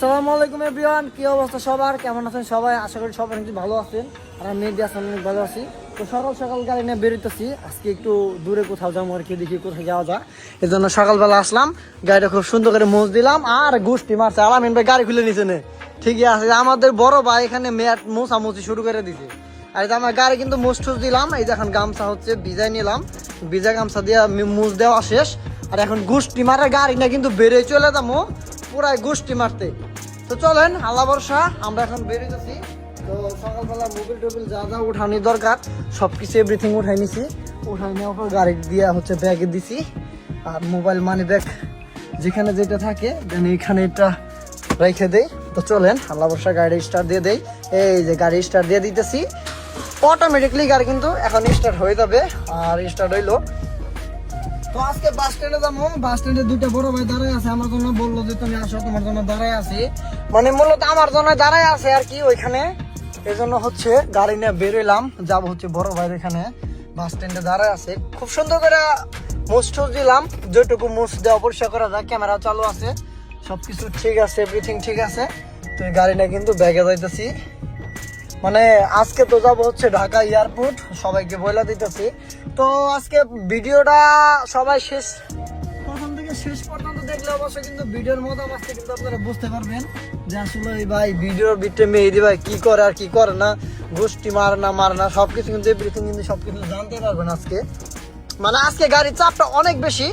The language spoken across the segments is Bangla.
আসসালামু আলাইকুম এভরিওয়ান, কি অবস্থা সবার? কেমন আছেন সবাই? আশা করি সবাই অনেক ভালো আছেন। আর আমি মেহেদি হাসান অনেক ভালো আছি। তো সকাল সকাল গাড়ি নিয়ে বেরোতেছি, আজকে একটু দূরে কোথাও যাবো আর কি, দেখি কোথায় যাওয়া যায়। এই জন্য সকালবেলা আসলাম, গাড়িটা খুব সুন্দর করে মোজ দিলাম আর গুষ্টি মারছে। আলামিন ভাই গাড়ি খুলে নিছে নে, ঠিকই আছে। আমাদের বড় ভাই এখানে মেয়াদ মোছামুছি শুরু করে দিছে। আর এই যে আমার গাড়ি কিন্তু মোজ টুজ দিলাম, এই যে এখন গামছা হচ্ছে ভিজাই নিলাম, ভিজা গামছা দিয়ে মোজ দেওয়া শেষ। আর এখন গুষ্টি মারার গাড়ি না কিন্তু বেরিয়ে চলে যাবো পুরাই গোষ্ঠী মারতে। তো চলেন, আল্লাহ ভরসা, আমরা এখন বেরিয়েছি। তো সকালবেলা মোবিল টোবিল যা যা উঠানি দরকার সবকিছু এভরিথিং উঠাই নিছি। উঠাই নেওয়ার পর গাড়ি দিয়ে হচ্ছে ব্যাগে দিছি। আর মোবাইল মানি ব্যাগ যেখানে যেটা থাকে দেন এখানে এটা রেখে দেই। তো চলেন, আল্লাহ ভরসা গাড়ি স্টার্ট দিয়ে দেই। এই যে গাড়ি স্টার্ট দিয়ে দিতেছি, অটোমেটিকলি গাড়ি কিন্তু এখন স্টার্ট হয়ে যাবে। আর স্টার্ট হইলো। তো আজকে বাস স্ট্যান্ডে যাবো, বাস স্ট্যান্ডে দুইটা বড় ভাই দাঁড়ায় আছে, আমার জন্য বললো যে তুমি আসো, তোমার জন্য দাঁড়ায় আছি। মানে মূলত আমার জন্য দাঁড়ায় আছে আর কি ওইখানে। এই জন্য হচ্ছে গাড়ি নিয়ে বেরোলাম, যাবো হচ্ছে বড় ভাই এখানে বাস স্ট্যান্ডে দাঁড়ায় আছে। খুব সুন্দর করে মুছ টুছ দিলাম, যেটুকু মুছ দেওয়া পরিষ্কার করা যায়, ক্যামেরা চালু আছে, সবকিছু ঠিক আছে, এভরিথিং ঠিক আছে। তো এই গাড়ি নিয়ে কিন্তু ব্যাগে যাইতেছি। মানে আজকে তো যাবো হচ্ছে ঢাকা এয়ারপোর্ট, সবাইকে বলে দিতেছি। তো আজকে ভিডিওটা সবাই প্রথম থেকে শেষ পর্যন্ত দেখলে অবশ্যই কিন্তু ভিডিওর মতামত কিন্তু আপনারা বুঝতে পারবেন যে আসলে ভাই ভিডিওর ভিতরে মেহেদি ভাই কি করে আর কি করে না, গোষ্ঠী মার না সবকিছু কিন্তু এভরিথিং কিন্তু সবকিছু জানতে পারবেন আজকে। মানে আজকে গাড়ির চাপটা অনেক বেশি।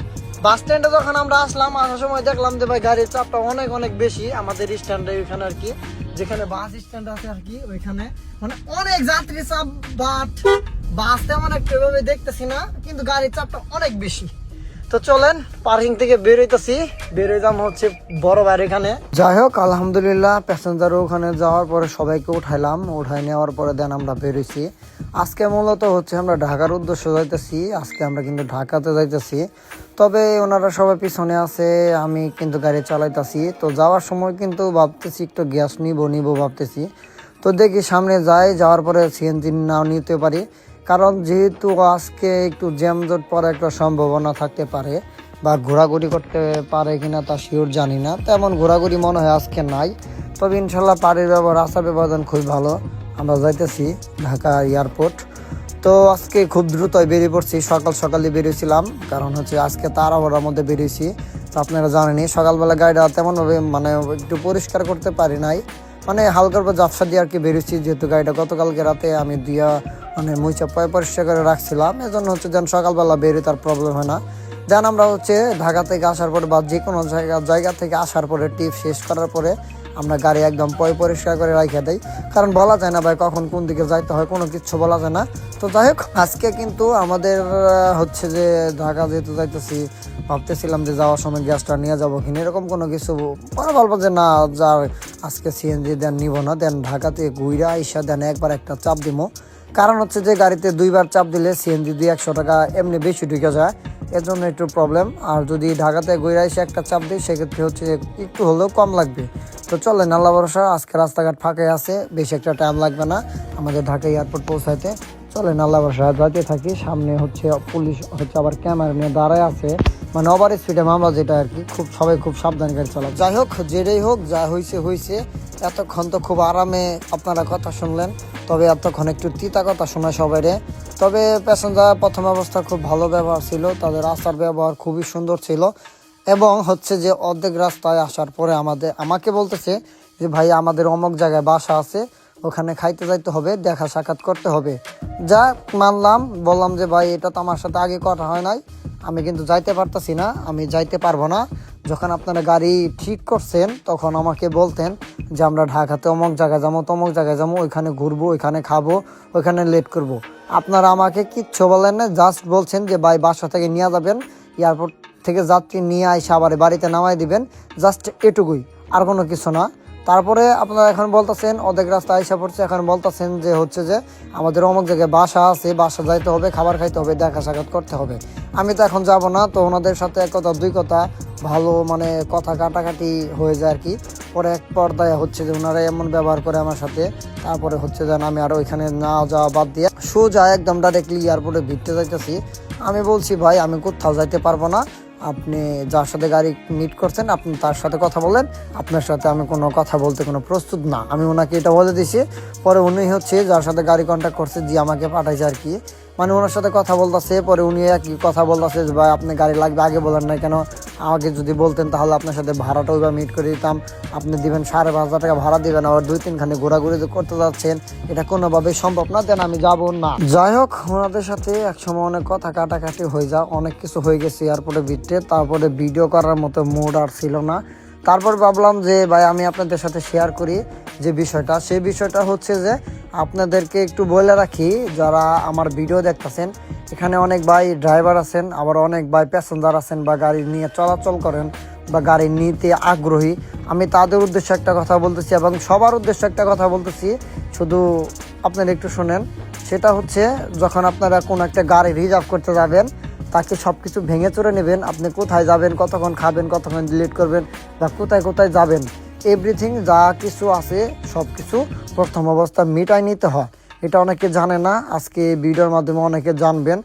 বাস স্ট্যান্ডে যখন আমরা আসলাম, আসার সময় দেখলাম যে ভাই গাড়ির চাপটা অনেক অনেক বেশি আমাদের স্ট্যান্ডে ওইখানে আর কি, যেখানে বাস স্ট্যান্ড আছে আর কি ওইখানে মানে অনেক যাত্রী চাপ। বাট বাস তেমন একটা এভাবে দেখতেছি না, কিন্তু গাড়ির চাপটা অনেক বেশি। তো চলেন, পার্কিং থেকে বেরোইতেছি, বেরোয় যাম হচ্ছে বড় ভাইয়ের এখানে। যাই হোক, আলহামদুলিল্লাহ প্যাসেঞ্জার ওখানে যাওয়ার পরে সবাইকে উঠাইলাম, উঠাই নেওয়ার পরে দেন আমরা বেরোইছি। আজকে মূলত হচ্ছে আমরা ঢাকার উদ্দেশ্যে যাইতেছি, আজকে আমরা কিন্তু ঢাকাতে যাইতেছি। তবে ওনারা সবাই পিছনে আছে, আমি কিন্তু গাড়ি চালাইতেছি। তো যাওয়ার সময় কিন্তু ভাবতেছি একটু গ্যাস নিব ভাবতেছি। তো দেখি সামনে যাওয়ার পরে সিএনজি নাও নিতে পারি, কারণ যেহেতু আজকে একটু জ্যামজট পড়ার একটা সম্ভাবনা থাকতে পারে, বা ঘোরাঘুরি করতে পারে কিনা তা শিওর জানি না। তেমন ঘোরাঘুরি মনে হয় আজকে নাই। তবে ইনশাল্লাহ পাড়ির ব্যবহার, আসার ব্যবধান খুবই ভালো। আমরা যাইতেছি ঢাকা এয়ারপোর্ট। তো আজকে খুব দ্রুতই বেরিয়ে পড়ছি, সকালে বেরিয়েছিলাম, কারণ হচ্ছে আজকে তাড়াহুড়ার মধ্যে বেরিয়েছি। তো আপনারা জানেনই সকালবেলা গাড়িটা তেমনভাবে মানে একটু পরিষ্কার করতে পারি নাই, মানে হালকার পর জাফসা দিয়ে আর কি বেরিয়েছি, যেহেতু গাড়িটা গতকালকে রাতে আমি দিয়া মানে মুইচা পরিষ্কার করে রাখছিলাম। এজন্য হচ্ছে যেন সকালবেলা বেরিয়ে তার প্রবলেম হয় না। দেন আমরা হচ্ছে ঢাকা থেকে আসার পরে বা যে কোনো জায়গা থেকে আসার পরে টিপ শেষ করার পরে আমরা গাড়ি একদম পরিষ্কার করে রাখা দেই, কারণ বলা যায় না ভাই কখন কোন দিকে যাইতে হয়, কোনো কিছু বলা যায় না। তো যাই হোক, আজকে কিন্তু আমাদের হচ্ছে যে ঢাকা যেহেতু যাইতেছি, ভাবতেছিলাম যে যাওয়ার সময় গ্যাসটা নিয়ে যাবো কিনা, এরকম কোনো কিছু পরে বলবো যে না, যার আজকে সিএনজি দেন নিব না, দেন ঢাকাতে ঘুইরা আইসা দেন একবার একটা চাপ দিব। কারণ হচ্ছে যে গাড়িতে দুইবার চাপ দিলে সিএনজি দিয়ে 100 টাকা এমনি বেশি ঢুকে যায়, এর জন্য একটু প্রবলেম। আর যদি ঢাকাতে ঘুরে এসে একটা চাপ দিই, সেক্ষেত্রে হচ্ছে একটু হলেও কম লাগবে। তো চলেন, আল্লাহ ভরসা, আজকে রাস্তাঘাট ফাঁকাই আছে, বেশি একটা টাইম লাগবে না আমাদের ঢাকা এয়ারপোর্ট পৌঁছাইতে। চলেন, আল্লাহ ভরসা যাইতে থাকি। সামনে হচ্ছে পুলিশ হচ্ছে আবার ক্যামেরা নিয়ে দাঁড়ায় আছে, মানে ওভার স্পিডে মামলা যেটা আর কি, সবাই খুব সাবধানে গাড়ি চালায়। যাই হোক, যেটাই হোক, যা হয়েছে। এতক্ষণ তো খুব আরামে আপনারা কথা শুনলেন, তবে এতক্ষণ একটু তিতা কথা শোনা সবাইরে। তবে প্যাসেঞ্জার প্রথম অবস্থা খুব ভালো ব্যবহার ছিল, তাদের আসার ব্যবহার খুবই সুন্দর ছিল। এবং হচ্ছে যে অর্ধেক রাস্তায় আসার পরে আমাকে বলতেছে যে ভাই আমাদের অমুক জায়গায় বাসা আছে, ওখানে খাইতে যাইতে হবে, দেখা সাক্ষাৎ করতে হবে। যা মানলাম, বললাম যে ভাই এটা তো আমার সাথে আগে কথা হয় নাই, আমি কিন্তু যাইতে পারতেছি না, আমি যাইতে পারবো না। যখন আপনারা গাড়ি ঠিক করছেন তখন আমাকে বলতেন যে আমরা ঢাকাতে অমুক জায়গায় যাবো, তমুক জায়গায় যাবো, ওইখানে ঘুরবো, ওইখানে খাবো, ওইখানে লেট করব। আপনারা আমাকে কিচ্ছু বলেন না, জাস্ট বলছেন যে ভাই বাসা থেকে নিয়ে যাবেন, এয়ারপোর্ট থেকে যাত্রী নিয়ে এসে আবার বাড়িতে নামাই দিবেন, জাস্ট এটুকুই, আর কোনো কিছু না। তারপরে আপনারা এখন বলতেছেন অর্ধেক রাস্তা আইসা পড়ছে, এখন বলতেছেন যে হচ্ছে যে আমাদের অমুক জায়গায় বাসা আছে, বাসা যাইতে হবে, খাবার খাইতে হবে, দেখা সাক্ষাৎ করতে হবে। আমি তো এখন যাব না। তো ওনাদের সাথে এক কথা দুই কথা ভালো মানে কথা কাটাকাটি হয়ে যায় আর কি। পরে এক পর্দায় হচ্ছে যে ওনারা এমন ব্যবহার করে আমার সাথে, তারপরে হচ্ছে যেন আমি আর ওইখানে না যাওয়া বাদ দিয়ে সোজা একদম ডাইরেক্টলি এয়ারপোর্টে ভিড়তে যাইতেছি। আমি বলছি ভাই আমি কোথাও যাইতে পারবো না, আপনি যার সাথে গাড়ি মিট করছেন আপনি তার সাথে কথা বলেন, আপনার সাথে আমি কোনো কথা বলতে কোনো প্রস্তুত না। আমি ওনাকে এটা বলে দিছি। পরে উনি হচ্ছে যার সাথে গাড়ি কন্ট্যাক্ট করছে যে আমাকে পাঠাইছে আর কি, মানে ওনার সাথে কথা বলতেছে। পরে উনি একই কথা বলতেছে যে ভাই আপনি গাড়ি লাগবে আগে বলেন না কেন, আমাকে যদি বলতেন তাহলে আপনার সাথে ভাড়াটা ওইভাবে মিট করে দিতাম। আপনি দিবেন 5,500 টাকা ভাড়া দিবেন, আবার 2-3 ঘোরাঘুরি করতে যাচ্ছেন, এটা কোনোভাবেই সম্ভব না, দেন আমি যাবো না। যাই হোক, ওনাদের সাথে একসময় অনেক কথা কাটাকাটি হয়ে যায়, অনেক কিছু হয়ে গেছে এয়ারপোর্টে ভিতরে। তারপরে ভিডিও করার মতো মুড আর ছিল না। তারপর ভাবলাম যে ভাই আমি আপনাদের সাথে শেয়ার করি যে বিষয়টা, সেই বিষয়টা হচ্ছে যে আপনাদেরকে একটু বলে রাখি, যারা আমার ভিডিও দেখতেছেন এখানে অনেক ভাই ড্রাইভার আছেন, আবার অনেক ভাই প্যাসেঞ্জার আছেন বা গাড়ি নিয়ে চলাচল করেন বা গাড়ি নিতে আগ্রহী। আমি তাদের উদ্দেশ্যে একটা কথা বলতেছি এবং সবার উদ্দেশ্যে একটা কথা বলতেছি, শুধু আপনারা একটু শোনেন। সেটা হচ্ছে যখন আপনারা কোনো একটা গাড়ি রিজার্ভ করতে যাবেন, তাকে সব কিছু ভেঙে চড়ে নেবেন। আপনি কোথায় যাবেন, কতক্ষণ খাবেন, কতক্ষণ ডিলিট করবেন বা কোথায় কোথায় যাবেন, এভরিথিং যা কিছু আছে সব কিছু প্রথম অবস্থা মিটাই নিতে হয়। এটা অনেকে জানে না, আজকে ভিডিওর মাধ্যমে অনেকে জানবেন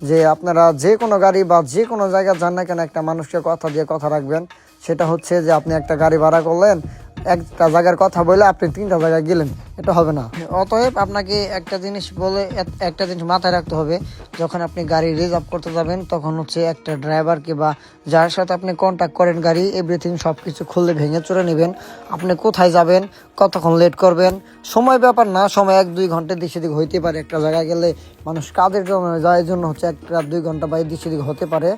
যে আপনারা যে কোনো গাড়ি বা যে কোনো জায়গায় যান না কেন একটা মানুষকে কথা দিয়ে কথা রাখবেন। সেটা হচ্ছে যে আপনি একটা গাড়ি ভাড়া করলেন, একটা জায়গার কথা বলে আপনি 3টা জায়গায় গেলেন, এটা হবে না। অতএব আপনাকে একটা জিনিস মাথায় রাখতে হবে, যখন আপনি গাড়ি রিজার্ভ করতে যাবেন তখন হচ্ছে একটা ড্রাইভারকে বা যার সাথে আপনি কন্ট্যাক্ট করেন গাড়ি এভরিথিং সব কিছু খুললে ভেঙে চড়ে নেবেন। আপনি কোথায় যাবেন, কতক্ষণ লেট করবেন, সময় ব্যাপার না, সময় 1-2 ঘন্টা দিক সেদিক হইতে পারে। একটা জায়গায় গেলে মানুষ কাজের জন্য যায়, এই জন্য হচ্ছে 1-2 ঘন্টা বা দিক সেদিক হতে পারে।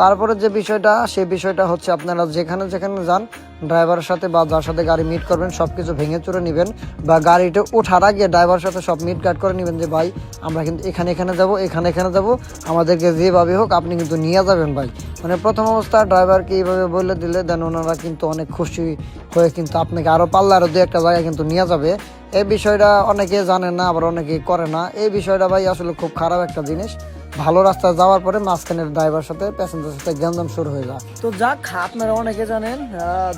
তারপরে যে বিষয়টা, সেই বিষয়টা হচ্ছে আপনারা যেখানে যেখানে যান ড্রাইভারের সাথে বা যার সাথে গাড়ি মিট করবেন সব কিছু ভেঙে চুরে নেবেন, বা গাড়িটা ওঠার আগে ড্রাইভারের সাথে সব মিট গার্ড করে নেবেন যে ভাই আমরা কিন্তু এখানে যাবো, এখানে যাবো, আমাদেরকে যেভাবে হোক আপনি কিন্তু নিয়ে যাবেন ভাই। মানে প্রথম অবস্থা ড্রাইভারকে এইভাবে বলে দিলে দেন ওনারা কিন্তু অনেক খুশি হয়ে কিন্তু আপনাকে আরও পাল্লা আরও 2-1টা জায়গায় কিন্তু নিয়ে যাবে। এই বিষয়টা অনেকে জানে না, আবার অনেকে করে না। এই বিষয়টা ভাই আসলে খুব খারাপ একটা জিনিস। ভালো রাস্তায় যাওয়ার পরে মাঝখানের ড্রাইভার সাথে প্যাসেঞ্জার সাথে গ্যাঞ্জাম শুরু হয়ে যায়। তো যাক, আপনারা অনেকে জানেন,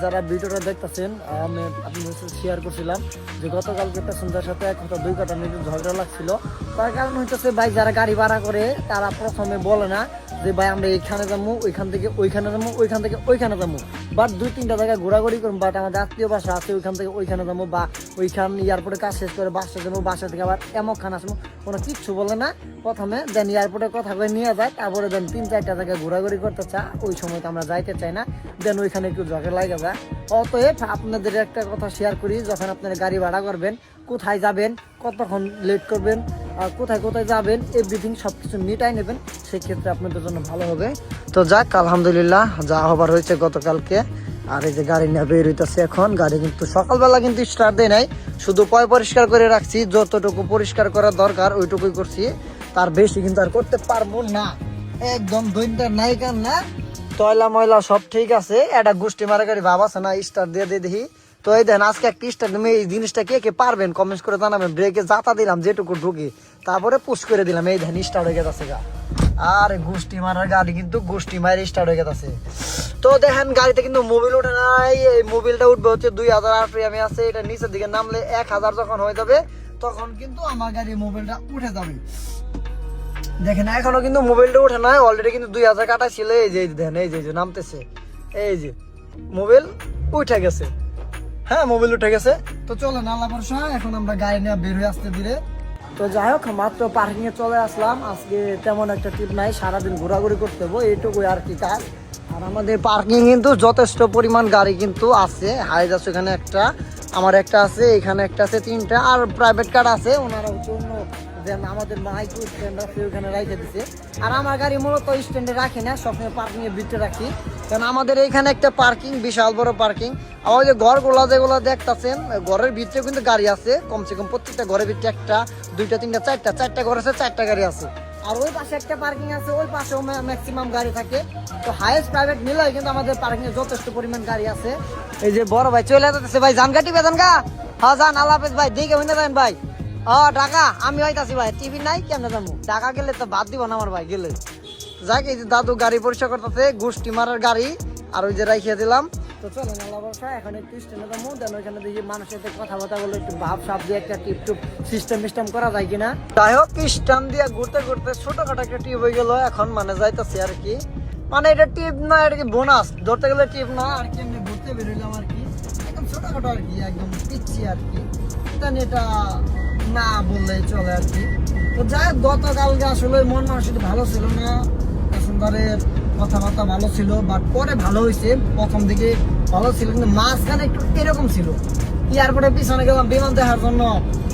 যারা ভিডিওটা দেখতেছেন আমি আপনাদের সাথে শেয়ার করছিলাম যে গতকালকে প্যাসেঞ্জার সাথে 1-2 মিনিট ঝগড়া লাগছিল। তার কারণ হইতেছে ভাই যারা গাড়ি ভাড়া করে তারা প্রথমে বলে না যে ভাই আমরা এইখানে যাবো, ওইখান থেকে ওইখানে যাবো, ওইখান থেকে ওইখানে যাবো, বাট 2-3টা জায়গায় ঘোরাঘুরি করুন। বাট আমাদের আত্মীয় বাসা আছে, ওইখান থেকে ওইখানে যাবো, বা ওইখান এয়ারপোর্টে কাজ শেষ করে বাসা যাবো, বাসা থেকে আবার এমক খান আসবো, কোনো কিচ্ছু বলে না। প্রথমে দেন এয়ারপোর্টে কথা কয়ে নিয়ে যায়, তারপরে দেন 3-4টা জায়গায় ঘোরাঘুরি করতে চা, ওই সময় তো আমরা যাইতে চাই না, দেন ওইখানে একটু ঝগড়া লাগে যায়। অতএব আপনাদের একটা কথা শেয়ার করি, যখন আপনারা গাড়ি ভাড়া করবেন, কোথায় যাবেন, কতক্ষণ লেট করবেন, কোথায় কোথায় যাবেন, এভরিথিং সব কিছু মিটাই নেবেন, সেক্ষেত্রে আপনাদের জন্য ভালো হবে। তো যাক, আলহামদুলিল্লাহ যা হবার হয়েছে গতকালকে। আর এই যে গাড়ি নিয়ে বের হইতেছে এখন, গাড়ি কিন্তু সকালবেলা কিন্তু স্টার্ট দেয় নাই, শুধু পরিষ্কার করে রাখছি, যতটুকু পরিষ্কার করা দরকার ওইটুকুই করছি, তার বেশি কিন্তু আর করতে পারবো না। একদম দৈনটা নাই কান না, তয়লা ময়লা সব ঠিক আছে, একটা গোষ্ঠী মারা গাড়ি ভাব আছে না, স্টার্ট দিয়ে দেখি। তো এই দেন আজকে একটা স্টার্ট, তুমি এই জিনিসটা কে কে পারবেন কমেন্টস করে জানাবেন। ব্রেকে জাতা দিলাম যেটুকু ঢুকি, তারপরে পুশ করে দিলাম, এই দেন স্টার্ট হয়ে গেছে গা। আর গোষ্ঠী মারার গাড়ি কিন্তু গোষ্ঠী মায়ের স্টার্ট হয়ে গেছে। তো দেখেন গাড়িতে কিন্তু মোবিল ওঠে নাই, এই মোবিলটা উঠবে হচ্ছে 2008 আমি আছে, এটা নিচের দিকে নামলে 1000 যখন হয়ে যাবে তখন কিন্তু আমার গাড়ি মোবিলটা উঠে যাবে। দেখেন এখনো কিন্তু মোবাইলটা ওঠে নাই, অলরেডি কিন্তু 2000 কাটা ছিল। এই যে দেখেন, এই যে নামতেছে, এই যে মোবাইল উঠে গেছে। হ্যাঁ, মোবাইল উঠে গেছে। তো চলেন আল্লাহ ভরসা, এখন আমরা গাড়ি নিয়ে বের হয়ে আসতে ধীরে। তো যাই হোক, মাত্র পার্কিং এ চলে আসলাম। আজকে তেমন একটা ট্রিপ নাই, সারাদিন ঘোরাঘুরি করতে হবো, এইটুকুই আর কি কাজ। আর আমাদের পার্কিং কিন্তু যথেষ্ট পরিমাণ গাড়ি কিন্তু আছে। হাইজ আছে এখানে একটা, আমার একটা আছে, এখানে একটা আছে, 3টা, আর প্রাইভেট কার আছে, ওনারা হচ্ছে অন্য আমাদের মাইক্রো স্ট্যান্ড আছে ওখানে রাখে দিছে। আর আমার গাড়ি মূলত স্ট্যান্ডে রাখি না, সবসময় পার্কিং এর ভিতরে রাখি, কারণ আমাদের এইখানে একটা পার্কিং, বিশাল বড় পার্কিং। আমার যে ঘরগুলা যেগুলো দেখতেছেন, ঘরের ভিতরে কিন্তু গাড়ি আছে কমসে কম প্রত্যেকটা ঘরের ভিতরে 1টা 2টা 3টা 4টা ঘর আছে, 4টা গাড়ি আছে। আর ওই পাশে একটা পার্কিং আছে, ওই পাশেও ম্যাক্সিমাম গাড়ি থাকে। তো হাইয়েস্ট প্রাইভেট মিলে কিন্তু আমাদের পার্কিং এ যথেষ্ট পরিমাণ গাড়ি আছে। এই যে বড় ভাই চলে যাচ্ছে, ভাই জান কাটি বেতন গা, হ্যাঁ যান, আল্লাহ হাফেজ ভাই, দিকে হইনা দেন ভাই। ঢাকা আমি হইতাছি ভাই, টিভি নাই কেমনে যাবো, ঢাকা গেলে তো বাদ দিব না আমার ভাই গেলে। যাক, এই যে দাদু গাড়ি পরিষ্কার করতেছে, গোষ্ঠী মারার গাড়ি, আর ওই যে রাখিয়ে দিলাম। তো চলেন আল্লাহ ভরসা, এখন একটু স্ট্যান্ডে যাবো, দেন ওইখানে দেখি মানুষের সাথে কথাবার্তা বলে একটু ভাব সাপ দিয়ে একটা টিপ টুপ সিস্টেম করা যায় কিনা। যাই হোক, স্ট্যান্ড দিয়ে ঘুরতে ঘুরতে ছোটখাটো একটা টিপ হয়ে গেল, এখন মানে যাইতেছি আর কি। মানে এটা টিপ না, এটা কি বোনাস ধরতে গেলে টিপ না আর কি, এমনি ঘুরতে বেরোলাম আর কি, একদম ছোটখাটো আর কি, একদম পিচ্ছি আর কি, এটা না বললেই চলে আর কি। তো যাই হোক, গতকালকে আসলে মন মানসিক ভালো ছিল না, প্যাসেঞ্জারের কথাবার্তা ভালো ছিল, বাট পরে ভালো হয়েছে। প্রথম দিকে ভালো ছিল কিন্তু মাঝখানে একটু এরকম ছিল। এয়ারপোর্টের পিছনে গেলাম বিমান দেখার জন্য,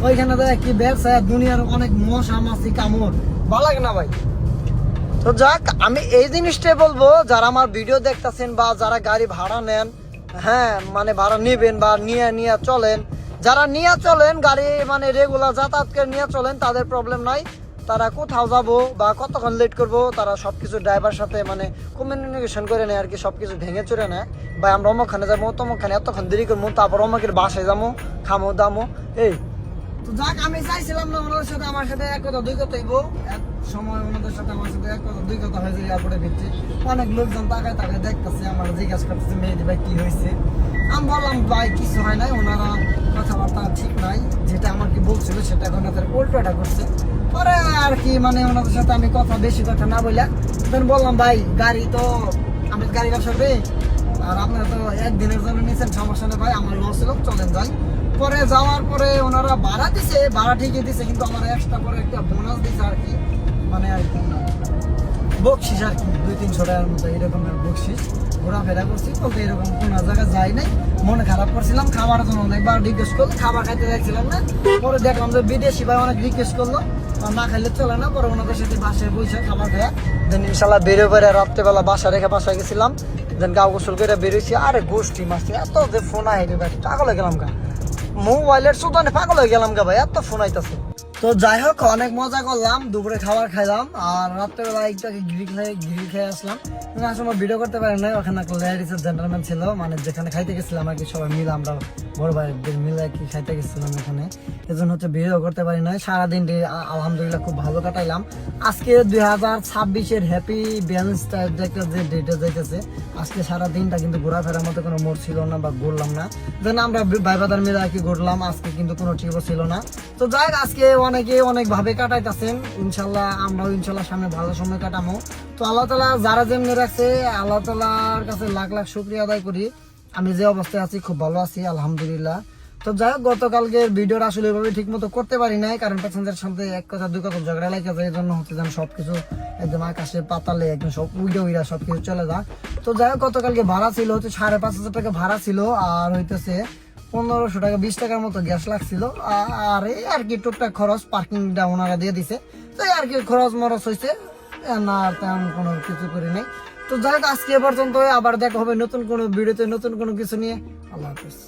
ওইখানে দেখ কি ব্যবসা, দুনিয়ার অনেক মশা মাছি কামড়, ভালো লাগে না ভাই। তো যাক, আমি এই জিনিসটাই বলবো, যারা আমার ভিডিও দেখতেছেন বা যারা গাড়ি ভাড়া নেন, হ্যাঁ মানে ভাড়া নিবেন বা নিয়ে চলেন, যারা নিয়ে চলেন গাড়ি মানে রেগুলার যাতায়াত করে নিয়ে চলেন, তাদের প্রবলেম নাই। তারা কোথাও যাবো বা কতক্ষণ লেট করবো, তারা সবকিছু ড্রাইভার সাথে মানে কমিউনিকেশন করে নেয় আর কি, সবকিছু ভেঙে চড়ে নেয়। বা আমরা অমুকখানে যাবো, তমুকখানে এতক্ষণ দেরি করবো, তারপর অমুকের বাসায় যাবো, খামো দামো এই। তো যাক, আমি চাইছিলাম না ওনাদের সাথে আমার সাথে এক কথা দুই কথা হইব, এক সময় ওনাদের সাথে আমার সাথে এক কথা দুই কথা হয়েছে এয়ারপোর্টে ভিত্তি। অনেক লোকজন তাকায় দেখতেছে, আমার জিজ্ঞাসা করতেছে মেহেদি ভাই কি হয়েছে। আমি বললাম ভাই কিছু হয় নাই, ওনারা কথাবার্তা ঠিক নাই, যেটা আমার কি বলছিল সেটা ওনাদের উল্টোটা করছে। পরে আর কি মানে ওনাদের সাথে আমি বেশি কথা না বললাম, বললাম ভাই গাড়ি তো আমরা গাড়ি ব্যবসা করি, আর আপনারা তো একদিনের জন্য নিয়েছেন, সমস্যা নেই ভাই, আমার লস ছিল, চলেন যাই। পরে যাওয়ার পরে ওনারা ভাড়া দিছে, ভাড়া ঠিকই দিছে, কিন্তু আমার এক্সট্রা পরে একটা বোনাস দিছে আর কি, মানে আর কি বকশিস আর কি, 200-300 টাকার মতো এরকম বকশিস। ঘোরাফেরা করছি বলতে এরকম কোনো জায়গায় যাই নাই, মনে খারাপ করছিলাম, খাবারের জন্য অনেকবার রিকোয়েস্ট করলো, খাবার খাইতে যাচ্ছিলাম না। পরে দেখলাম যে বিদেশি ভাই অনেক রিকোয়েস্ট করলো, না খাইলে চলে না। পরে ওনাদের সাথে বাসায় বসে খাবার খাওয়া, দেন ইনশাল্লাহ বেরোয় বেড়ে রাত্রেবেলা বাসা রেখে বাসায় গেছিলাম, দেন গা গোসল করে বেরোইছি। আরে গোষ্ঠী মাসি এত যে ফোন আইবে ভাই, পাগল হয়ে গেলাম গা, মোবাইলের সুদানে পাগল হয়ে গেলাম গা ভাই, এত ফোন আইতাছে। তো যাই হোক, অনেক মজা করলাম, দুপুরে খাবার খাইলাম, আর রাত্রেবেলা একটাকে গ্রিল খেয়ে আসলাম। আসলে ভিডিও করতে পারি না, ওখানে একটা লেডিস জেন্টলম্যান ছিল, মানে যেখানে খাইতে গেছিলাম আর কি, সবাই মিলে আমরা বড় ভাইদের মিলে আর কি খাইতে গেছিলাম এখানে, এজন্য হচ্ছে ভিডিও করতে পারি না। সারাদিন আলহামদুলিল্লাহ খুব ভালো কাটাইলাম। আজকে 2026-এর হ্যাপি ব্যালেন্স একটা যে ডেটে যাইতেছে, আজকে সারা দিনটা কিন্তু ঘোরাফেরার মতো কোনো মোড় ছিল না বা ঘুরলাম না, যেন আমরা ভাই বাদার মিলে আর কি ঘুরলাম, আজকে কিন্তু কোনো ট্রিপও ছিল না। তো যাই হোক, আজকে অনেকে অনেক ভাবে কাটাইতেছেন, ইনশাল্লাহ আমরাও ইনশাল্লাহ সামনে ভালো সময় কাটামো। তো আল্লাহ তাআলা যারা যেমনি রাখছে, আল্লাহ তাআলার কাছে লাখ লাখ শুকরিয়া আদায় করি, আমি যে অবস্থায় আছি খুব ভালো আছি আলহামদুলিল্লাহ। তো যাই হোক, গতকালকের ভিডিওটা আসলে এভাবে ঠিক মতো করতে পারি নাই, কারণ প্যাসেঞ্জারের সাথে এক কথা দুই কথা ঝগড়া লাগে যায়, এই জন্য হচ্ছে যেন সবকিছু একদম আকাশে পাতালে একদম সব উইরা সবকিছু চলে যায়। তো যাই হোক, গতকালকে ভাড়া ছিল হচ্ছে 5,500 টাকা ভাড়া ছিল, আর হইতেছে 1500 টাকা 20 টাকার মতো গ্যাস লাগছিল, আর এই আর কি টুকটাক খরচ পার্কিংটা ওনারা দিয়ে দিছে। তো আর কি খরচ মরচ হয়েছে না, আর তেমন কোনো কিছু করি নাই। তো যাই হোক, আজকে এ পর্যন্ত, আবার দেখা হবে নতুন কোনো ভিডিওতে নতুন কোনো কিছু নিয়ে। আল্লাহ হাফেজ।